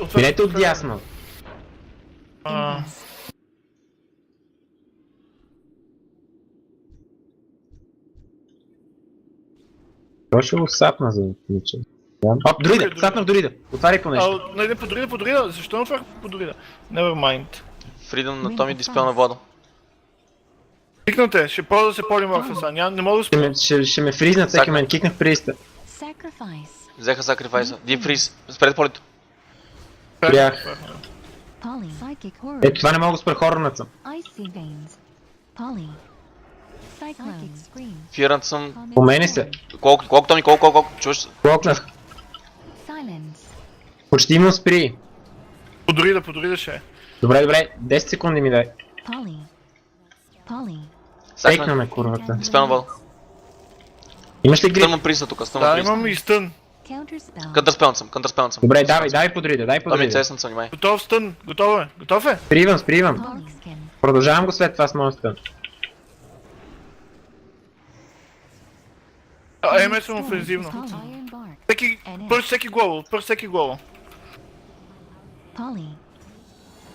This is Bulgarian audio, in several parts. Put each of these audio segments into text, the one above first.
Минете от дясно. Той ще го сапна за ключа. Оп, друида! Сапнах друида! Отваряй по нещо. Найде по Друида. Защо не отварях по Друида? Never mind. Фридъм на Томи, диспел на Владо. Кикнате, ще ползва да се полиморфа сега, не мога да успя. Ще ме фризнат всеки момент, кикнах в приста. Взеха сакрифайса. Дип фриз. Спред полето. Спрях. Ето това не мога да спра хорната съм. Фирант съм. Помени се. Колко Томи, колко? Чуваш се? Блокнах. Почти имам спри. По Друида ще е. Добре, 10 секунди ми дай. Текна ме курвата. Диспел на Владо. Имаш ли грип? Стърмам приса тук, стърмам Да, приса. имам и стън. Кънтърспелн съм. Добре, давай по друида, дай по Томи, друида. цесен съм, внимай. Готов стън, готов е? Готов е? Спривам. Продължавам го след това с монстър. МС съм офензивно. Пърс всеки главо.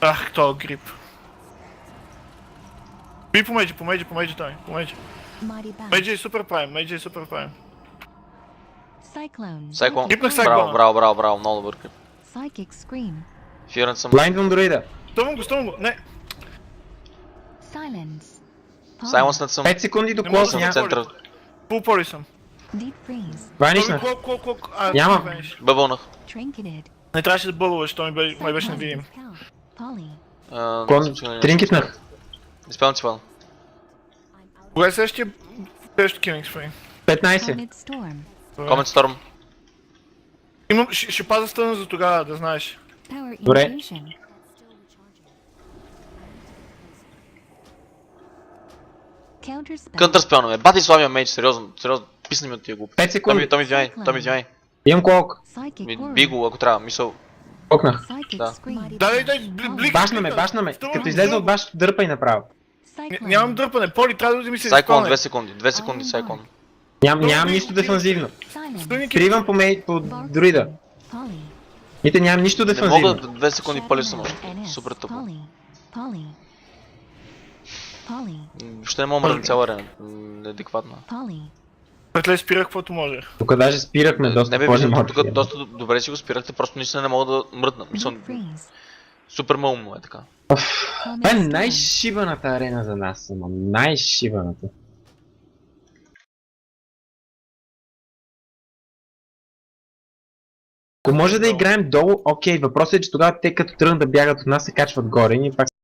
Ах, то грип. Би помейджи той, помейджи. Мейджи е супер прайм. Сайклон. Гипнах Сайклона. Браво, много добър клип. Фирант съм. Блайндвам друида. Стъвам го, не. Сайленснат съм. 5 секунди до Не мога клос да Съм в няма. центъра. Пул пори съм. Ванишнах. Клок. Няма. Бъбълнах. Не трябваше да бълваш, той май беше невидим. Тринкетнах. Диспел си Владо. Кога е следващия Killing Spree? 15. Комент Сторм. Ще пазя стъна за тогава, да знаеш. Добре. Кънтърспелна ме. Бати слабия мейдж, сериозно. Писни ми от тия глупи. 5 секунди. Томи, внимай. Имам колко. Би го, ако трябва, мисъл. Блокнах. Да. Дай, блик. Башна ме. Като излезе от баш, дърпай направо. Нямам дърпане, Поли, трябва да ми се Сайклон, изпълне. 2 секунди, Сайклон. Нямам нищо дефанзивно. Спривам по друида. Мите нямам нищо Не дефанзивно. мога 2 секунди пали съм. Супер тъпо. Въобще не мога мръдна цяла арена. Неадекватна. Претле спирах каквото може. Тук даже спирахме Не доста бе, по-не виждам, може. тук доста добре си го спирахте, просто наистина не мога да мръдна. Мисъл, супер малумно е така. Това е най-шибаната арена за нас, само най-шибаната. Ако може да играем долу, окей, въпросът е, че тогава те като тръгнат да бягат от нас се качват горе и ние пак